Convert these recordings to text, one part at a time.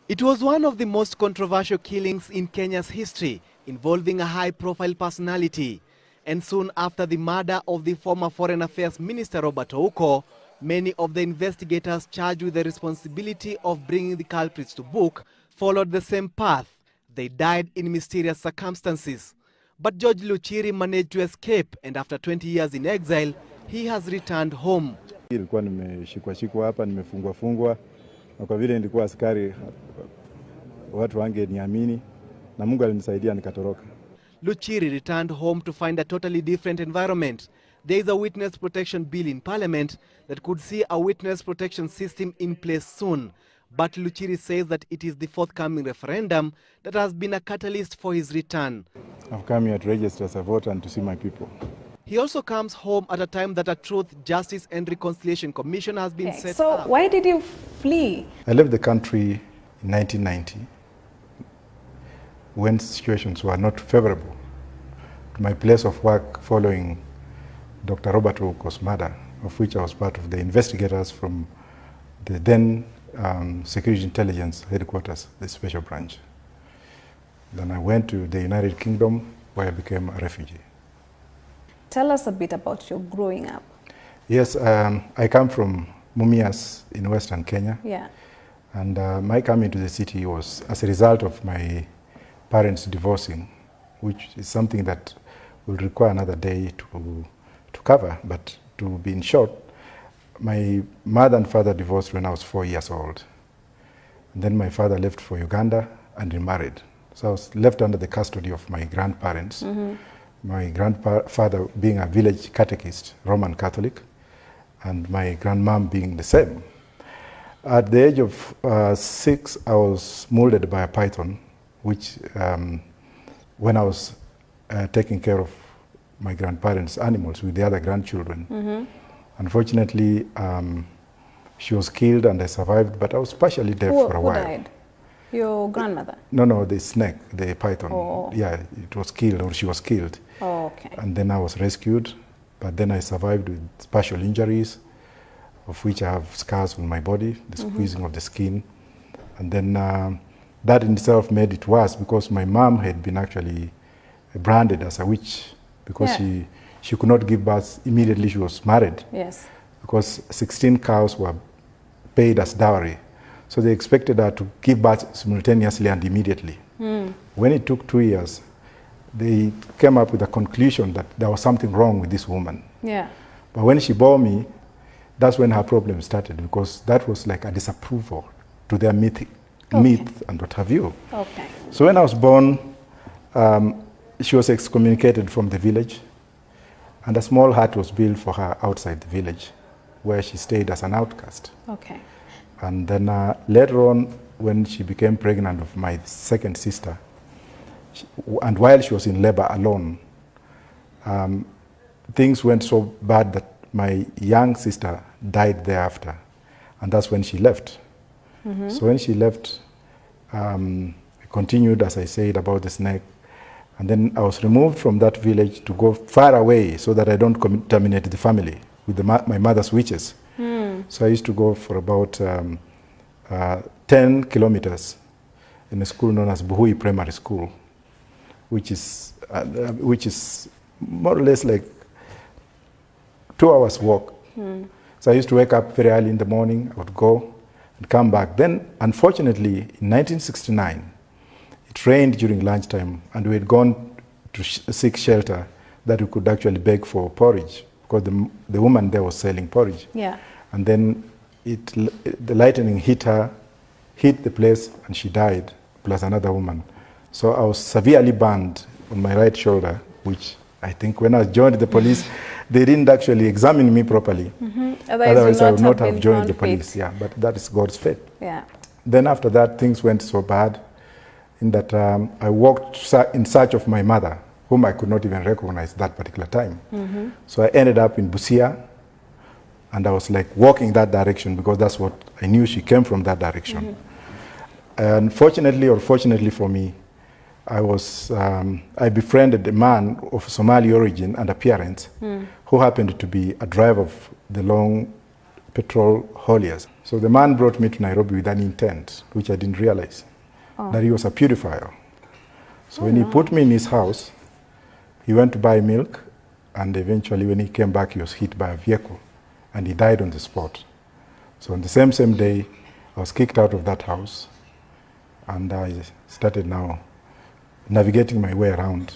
It was one of the most controversial killings in Kenya's history, involving a high-profile personality. And soon after the murder of the former Foreign Affairs Minister Dr Ouko, many of the investigators charged with the responsibility of bringing the culprits to book followed the same path. They died in mysterious circumstances. But George Luchiri managed to escape, and after 20 years in exile, he has returned home. Nilikuwa nimeshikwa hapa, nimefungwa na kwa vile nilikuwa askari watu wangeniamini na Mungu alinisaidia nikatoroka. Luchiri returned home to find a totally different environment. There is a witness protection bill in parliament that could see a witness protection system in place soon. But Luchiri says that it is the forthcoming referendum that has been a catalyst for his return. I've come here to register as a voter and to see my people. He also comes home at a time that a Truth, Justice and Reconciliation Commission has been set up. So why did you flee? I left the country in 1990 when situations were not favorable to my place of work following Dr. Ouko's murder, of which I was part of the investigators from the then Security Intelligence Headquarters, the Special Branch. Then I went to the United Kingdom, where I became a refugee. Tell us a bit about your growing up. Yes, I come from Mumias in Western Kenya. Yeah. And my coming to the city was as a result of my parents divorcing, which is something that will require another day to cover. But to be in short, my mother and father divorced when I was 4 years old. And then my father left for Uganda and remarried. So I was left under the custody of my grandparents. Mm-hmm. My grandfather being a village catechist, Roman Catholic, and my grandmom being the same. At the age of 6, I was molded by a python, which when I was taking care of my grandparents' animals with the other grandchildren. Mm-hmm. Unfortunately, she was killed and I survived, but I was partially deaf for a while. Who died? Your grandmother? No, the snake, the python. Oh. Yeah, it was killed, or she was killed. Oh, okay. And then I was rescued, but then I survived with partial injuries, of which I have scars on my body, the squeezing of the skin. And then that in itself made it worse because my mom had been actually branded as a witch because she could not give birth immediately she was married. Yes. Because 16 cows were paid as dowry. So they expected her to give birth simultaneously and immediately. Mm. When it took 2 years, they came up with a conclusion that there was something wrong with this woman. Yeah. But when she bore me, that's when her problem started, because that was like a disapproval to their myth and what have you. Okay. So when I was born, she was excommunicated from the village, and a small hut was built for her outside the village, where she stayed as an outcast. Okay. And then later on, when she became pregnant of my second sister, and while she was in labor alone, things went so bad that my young sister died thereafter. And that's when she left. Mm-hmm. So when she left, I continued, as I said, about the snake. And then I was removed from that village to go far away so that I don't contaminate the family with my mother's witches. Mm. So I used to go for about 10 kilometers in a school known as Buhui Primary School, which is more or less like 2 hours walk. Mm. So I used to wake up very early in the morning, I would go and come back. Then, unfortunately, in 1969, it rained during lunchtime, and we had gone to seek shelter that we could actually beg for porridge, because the woman there was selling porridge. Yeah. And then the lightning hit the place, and she died, plus another woman. So I was severely burned on my right shoulder, which I think when I joined the police, they didn't actually examine me properly. Mm-hmm. Otherwise I would not have joined the police. Yeah, but that is God's fate. Yeah. Then after that, things went so bad in that I walked in search of my mother, whom I could not even recognize that particular time. Mm-hmm. So I ended up in Busia, and I was like walking that direction because that's what I knew, she came from that direction. Mm-hmm. And fortunately or fortunately for me, I befriended a man of Somali origin and appearance who happened to be a driver of the long petrol hauliers. So the man brought me to Nairobi with an intent, which I didn't realize, that he was a purifier. So when he put me in his house, he went to buy milk, and eventually when he came back, he was hit by a vehicle, and he died on the spot. So on the same day, I was kicked out of that house, and I started now navigating my way around.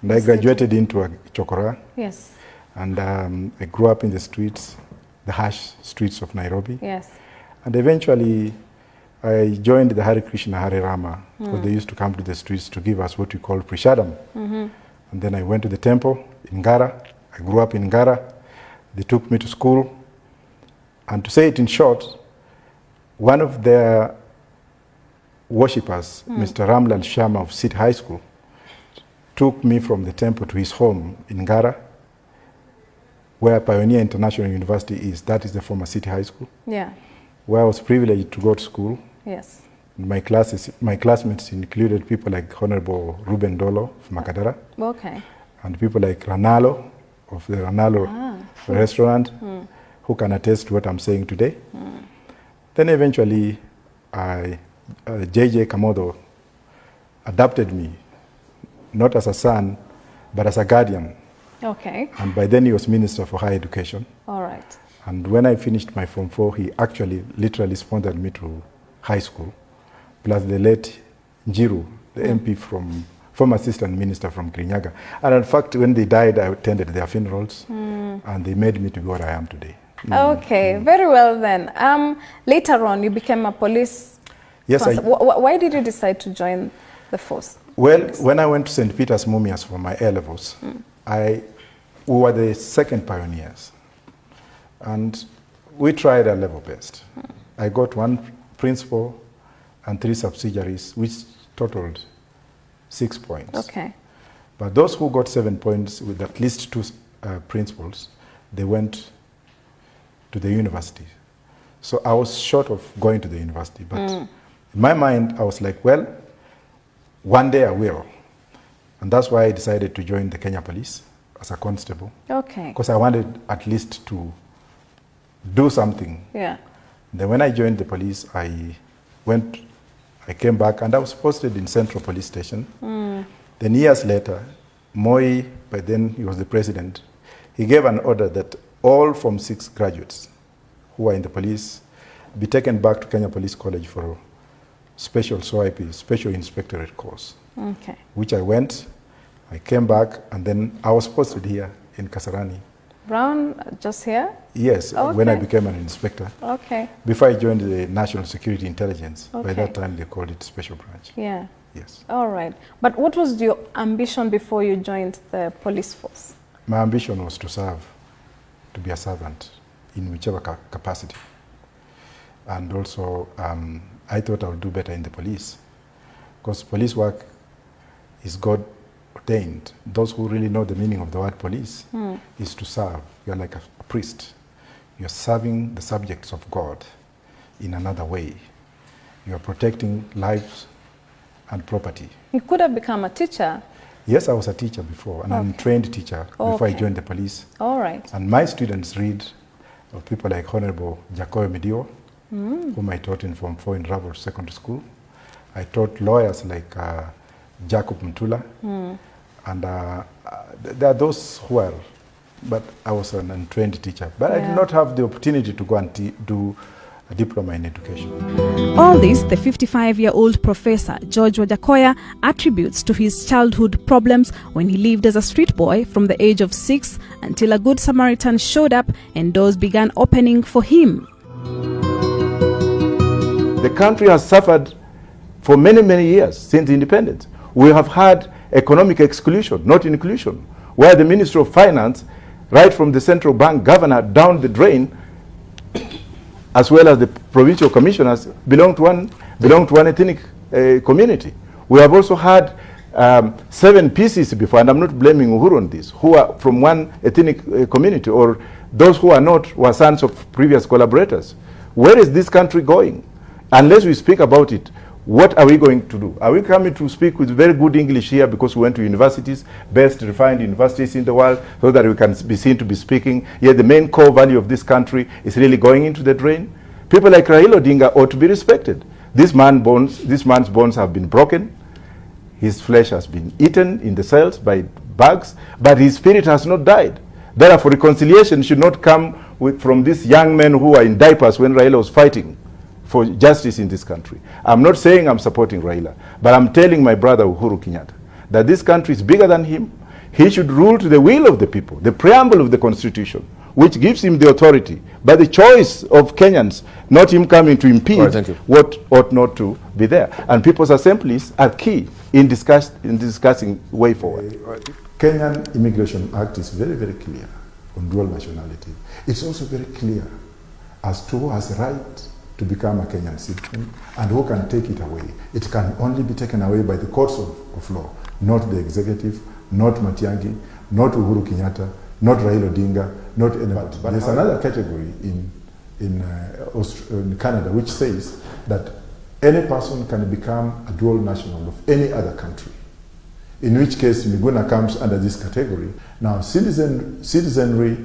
And I graduated into a chokora. Yes. And I grew up in the streets, the harsh streets of Nairobi. Yes. And eventually, I joined the Hare Krishna Hare Rama, because they used to come to the streets to give us what we call prashadam. And then I went to the temple in Ngara. I grew up in Ngara. They took me to school. And to say it in short, one of their worshippers, Mr. Ramlal Sharma of City High School, took me from the temple to his home in Ngara, where Pioneer International University is. That is the former City High School. Yeah. Where I was privileged to go to school. Yes. My classmates included people like Honorable Ruben Dolo of Makadara. Okay. And people like Ranalo of the Ranalo restaurant, who can attest to what I'm saying today. Then eventually, JJ Kamodo adopted me, not as a son, but as a guardian. Okay. And by then he was Minister for Higher Education. All right. And when I finished my Form 4, he actually literally sponsored me to high school, plus the late Njiru, the MP from, former assistant minister from Kirinyaga. And in fact, when they died, I attended their funerals, and they made me to be what I am today. Okay, very well then. Later on, you became a police Yes, person. Why did you decide to join the force? Well, when I went to St. Peter's Mumias for my A-levels, we were the second pioneers. And we tried our level best. I got 1 principal and 3 subsidiaries, which totaled 6 points. Okay. But those who got 7 points with at least 2 principals, they went to the university. So I was short of going to the university. But in my mind, I was like, well, one day I will. And that's why I decided to join the Kenya Police as a constable. Okay. Because I wanted at least to do something. Yeah. Then when I joined the police, I came back and I was posted in Central Police Station. Then years later, Moi, by then he was the president, he gave an order that all Form 6 graduates who are in the police be taken back to Kenya Police College for special SOIP, special inspectorate course. Okay. Which I went, I came back, and then I was posted here in Kasarani. Brown, just here? Yes, Okay. when I became an inspector. Okay. Before I joined the National Security Intelligence. Okay. By that time, they called it Special Branch. Yeah. Yes. All right. But what was your ambition before you joined the police force? My ambition was to serve, to be a servant in whichever capacity. And also, I thought I would do better in the police, because police work is God ordained. Those who really know the meaning of the word police is to serve. You're like a priest. You're serving the subjects of God in another way. You're protecting lives and property. You could have become a teacher. Yes, I was a teacher before, an untrained teacher before I joined the police. All right. And my students read of people like Honorable Wajackoya, whom I taught in Form 4 in Ravel Secondary School. I taught lawyers like Jacob Mtula, and there are those who are, but I was an untrained teacher. But I did not have the opportunity to go and do a diploma in education. All this, the 55-year-old professor, George Wajackoya, attributes to his childhood problems when he lived as a street boy from the age of 6 until a good Samaritan showed up and doors began opening for him. The country has suffered for many, many years since independence. We have had economic exclusion, not inclusion, where the Ministry of Finance, right from the central bank governor down the drain, as well as the provincial commissioners, belong to one ethnic community. We have also had 7 PCs before, and I'm not blaming Uhuru on this, who are from one ethnic community, or those who are not were sons of previous collaborators. Where is this country going? Unless we speak about it, What are we going to do? Are we coming to speak with very good English here because we went to universities, best refined universities in the world, so that we can be seen to be speaking? Yet the main core value of this country is really going into the drain. People like Raila Odinga ought to be respected. This man's bones have been broken. His flesh has been eaten in the cells by bugs, but his spirit has not died. Therefore, reconciliation should not come from these young men who are in diapers when Raila was fighting for justice in this country. I'm not saying I'm supporting Raila, but I'm telling my brother Uhuru Kenyatta that this country is bigger than him. He should rule to the will of the people, the preamble of the Constitution, which gives him the authority, by the choice of Kenyans, not him coming to impede what ought not to be there. And people's assemblies are key in discussing way forward. Kenyan Immigration Act is very, very clear on dual nationality. It's also very clear as to who has a right to become a Kenyan citizen and who can take it away. It can only be taken away by the courts of law, not the executive, not Matiang'i, not Uhuru Kenyatta, not Raila Odinga, not anybody. But there's another category in Canada which says that any person can become a dual national of any other country, in which case Miguna comes under this category. Now, citizenry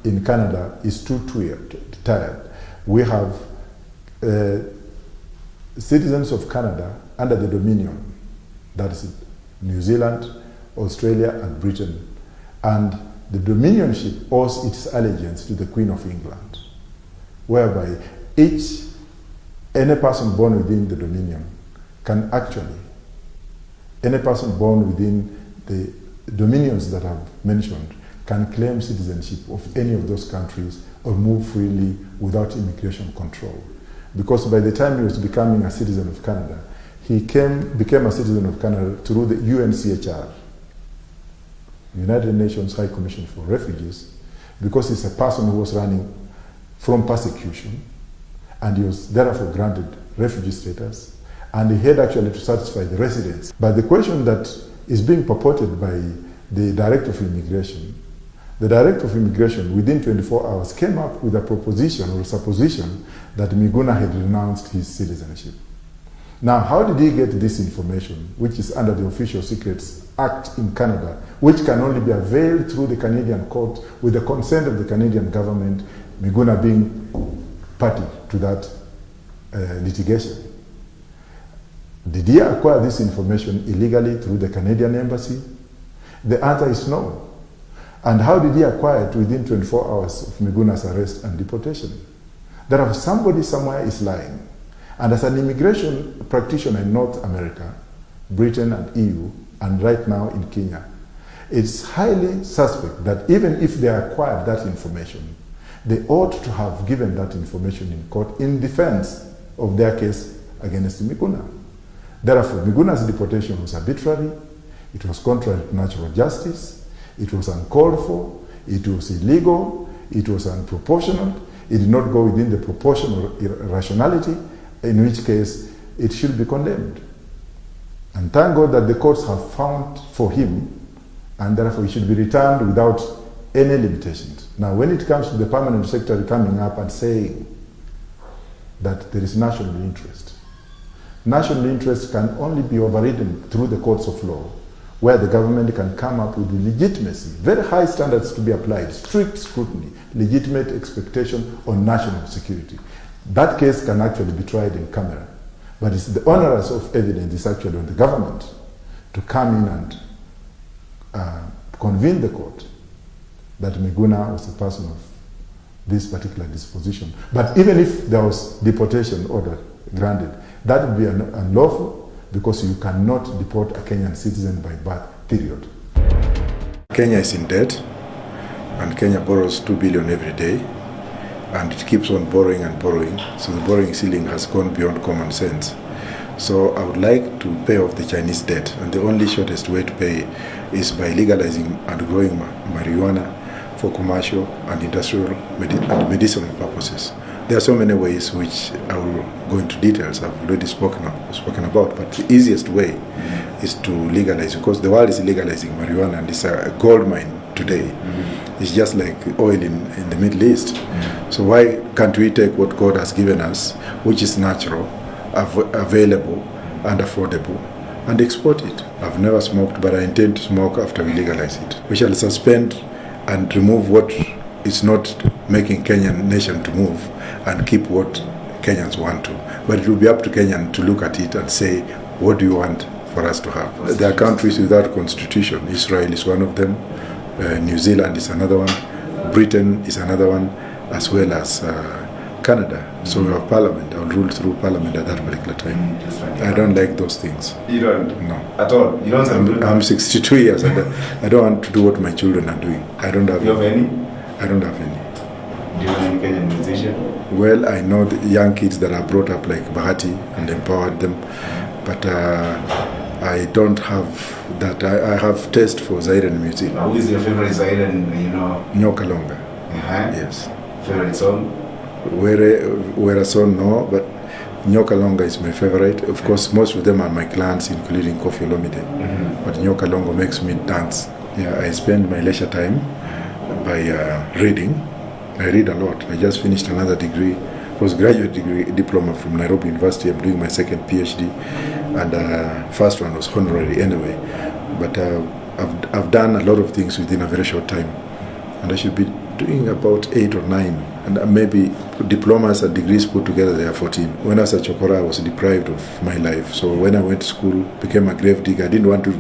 in Canada is too tired. We have citizens of Canada under the Dominion, that is New Zealand, Australia, and Britain. And the Dominionship owes its allegiance to the Queen of England, whereby any person born within the Dominion can actually, any person born within the dominions that I've mentioned can claim citizenship of any of those countries or move freely without immigration control. Because by the time he was becoming a citizen of Canada, he became a citizen of Canada through the UNCHR, United Nations High Commission for Refugees, because he's a person who was running from persecution, and he was therefore granted refugee status, and he had actually to satisfy the residents. But the question that is being purported by the Director of Immigration, the Director of Immigration within 24 hours came up with a proposition or supposition that Miguna had renounced his citizenship. Now, how did he get this information, which is under the Official Secrets Act in Canada, which can only be availed through the Canadian court with the consent of the Canadian government, Miguna being party to that litigation? Did he acquire this information illegally through the Canadian embassy? The answer is no. And how did he acquire it within 24 hours of Miguna's arrest and deportation? That somebody somewhere is lying. And as an immigration practitioner in North America, Britain and EU, and right now in Kenya, it's highly suspect that even if they acquired that information, they ought to have given that information in court in defense of their case against Miguna. Therefore, Miguna's deportation was arbitrary, it was contrary to natural justice, it was uncalled for, it was illegal, it was unproportionate, it did not go within the proportional rationality, in which case it should be condemned. And thank God that the courts have found for him, and therefore he should be returned without any limitations. Now, when it comes to the permanent secretary coming up and saying that there is national interest can only be overridden through the courts of law, where the government can come up with legitimacy, very high standards to be applied, strict scrutiny, legitimate expectation on national security. That case can actually be tried in camera. But it's the onerous of evidence is actually on the government to come in and convene the court that Miguna was a person of this particular disposition. But even if there was deportation order granted, that would be unlawful, because you cannot deport a Kenyan citizen by birth, period. Kenya is in debt, and Kenya borrows 2 billion every day, and it keeps on borrowing and borrowing, so the borrowing ceiling has gone beyond common sense. So I would like to pay off the Chinese debt, and the only shortest way to pay is by legalizing and growing marijuana for commercial and industrial and medicinal purposes. There are so many ways which I will go into details. I've already spoken about, but the easiest way is to legalize, because the world is legalizing marijuana, and it's a gold mine today. It's just like oil in the Middle East. So why can't we take what God has given us, which is natural, available, and affordable and export it. I've never smoked, but I intend to smoke after we legalize it. We shall suspend and remove what is not making Kenyan nation to move and keep what Kenyans want to. But it will be up to Kenyan to look at it and say, what do you want for us to have? There are countries without constitution. Israel is one of them. New Zealand is another one. Britain is another one, as well as Canada. So we have parliament. I'll rule through parliament at that particular time. I don't like those things. You don't? No. At all? You don't? I'm 62 years and I don't want to do what my children are doing. I don't have You have any? I don't have any. Do you know any Kenyan musician? Well, I know the young kids that are brought up like Bahati and empowered them, but I don't have that. I have taste for Zairan music. Who is your favorite Zairan, you know? Nyoka Longa. Yes. Favorite song? Where a song, no, but Nyoka Longa is my favorite. Of course, most of them are my clans, including Kofi Olomide. But Nyoka Longa makes me dance. Yeah, I spend my leisure time by reading. I read a lot. I just finished another degree, postgraduate degree, diploma from Nairobi University. I'm doing my second PhD, and first one was honorary anyway. But I've done a lot of things within a very short time, and I should be doing about 8 or 9, and maybe diplomas and degrees put together they are 14. When I was at Chokora, I was deprived of my life. So when I went to school, became a grave digger. I didn't want to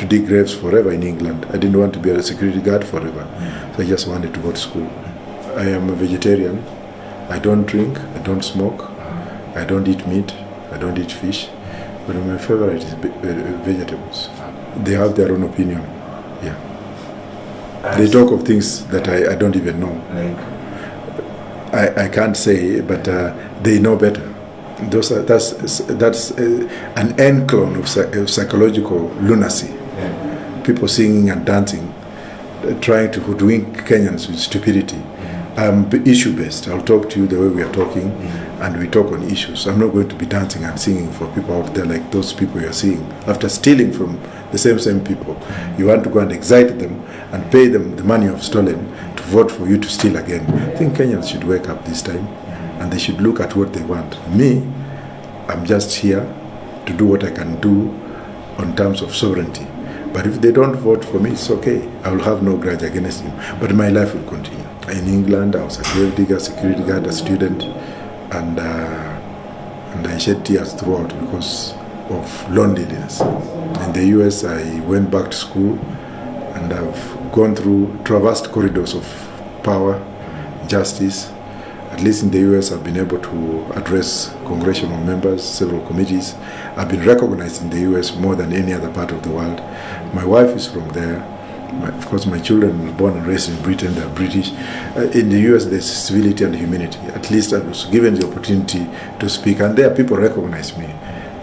dig graves forever in England. I didn't want to be a security guard forever. So I just wanted to go to school. I am a vegetarian. I don't drink, I don't smoke, I don't eat meat, I don't eat fish. But my favorite is vegetables. They have their own opinion. Yeah. They talk of things that I don't even know. I can't say, but they know better. That's an end clone of psychological lunacy. People singing and dancing, trying to hoodwink Kenyans with stupidity. I'm issue-based. I'll talk to you the way we are talking, and we talk on issues. I'm not going to be dancing and singing for people out there like those people you're seeing. After stealing from the same people, you want to go and excite them and pay them the money you've stolen to vote for you to steal again. I think Kenyans should wake up this time, and they should look at what they want. Me, I'm just here to do what I can do on terms of sovereignty. But if they don't vote for me, it's okay. I will have no grudge against them. But my life will continue. In England, I was a grave digger, security guard, a student, and I shed tears throughout because of loneliness. In the US, I went back to school, and I've gone through, traversed corridors of power, justice. At least in the US, I've been able to address congressional members, several committees. I've been recognized in the US more than any other part of the world. My wife is from there. Of course, my children were born and raised in Britain, they're British. In the US, there's civility and humanity. At least I was given the opportunity to speak, and there people recognize me.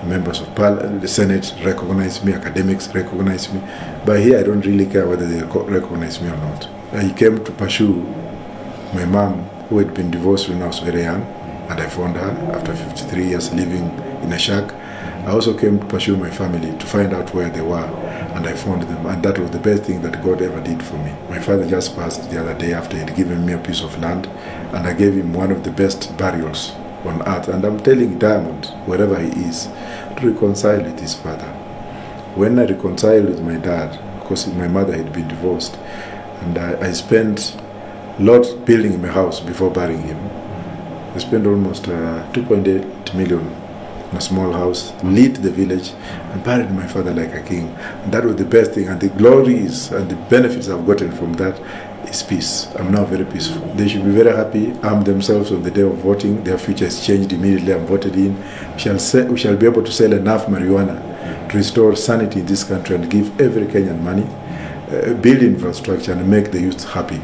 Members of the Senate recognize me, academics recognize me. But here, I don't really care whether they recognize me or not. I came to pursue my mom, who had been divorced when I was very young, and I found her after 53 years living in a shack. I also came to pursue my family to find out where they were, and I found them, and that was the best thing that God ever did for me. My father just passed the other day after he'd given me a piece of land, and I gave him one of the best burials on earth, and I'm telling Diamond, wherever he is, to reconcile with his father. When I reconciled with my dad, because my mother had been divorced, and I spent a lot building my house before burying him. I spent almost 2.8 million in a small house, lit the village, and buried my father like a king. And that was the best thing, and the glories and the benefits I've gotten from that is peace. I'm now very peaceful. They should be very happy, arm themselves on the day of voting. Their future is changed immediately. I'm voted in. We shall be able to sell enough marijuana to restore sanity in this country and give every Kenyan money, build infrastructure, and make the youth happy.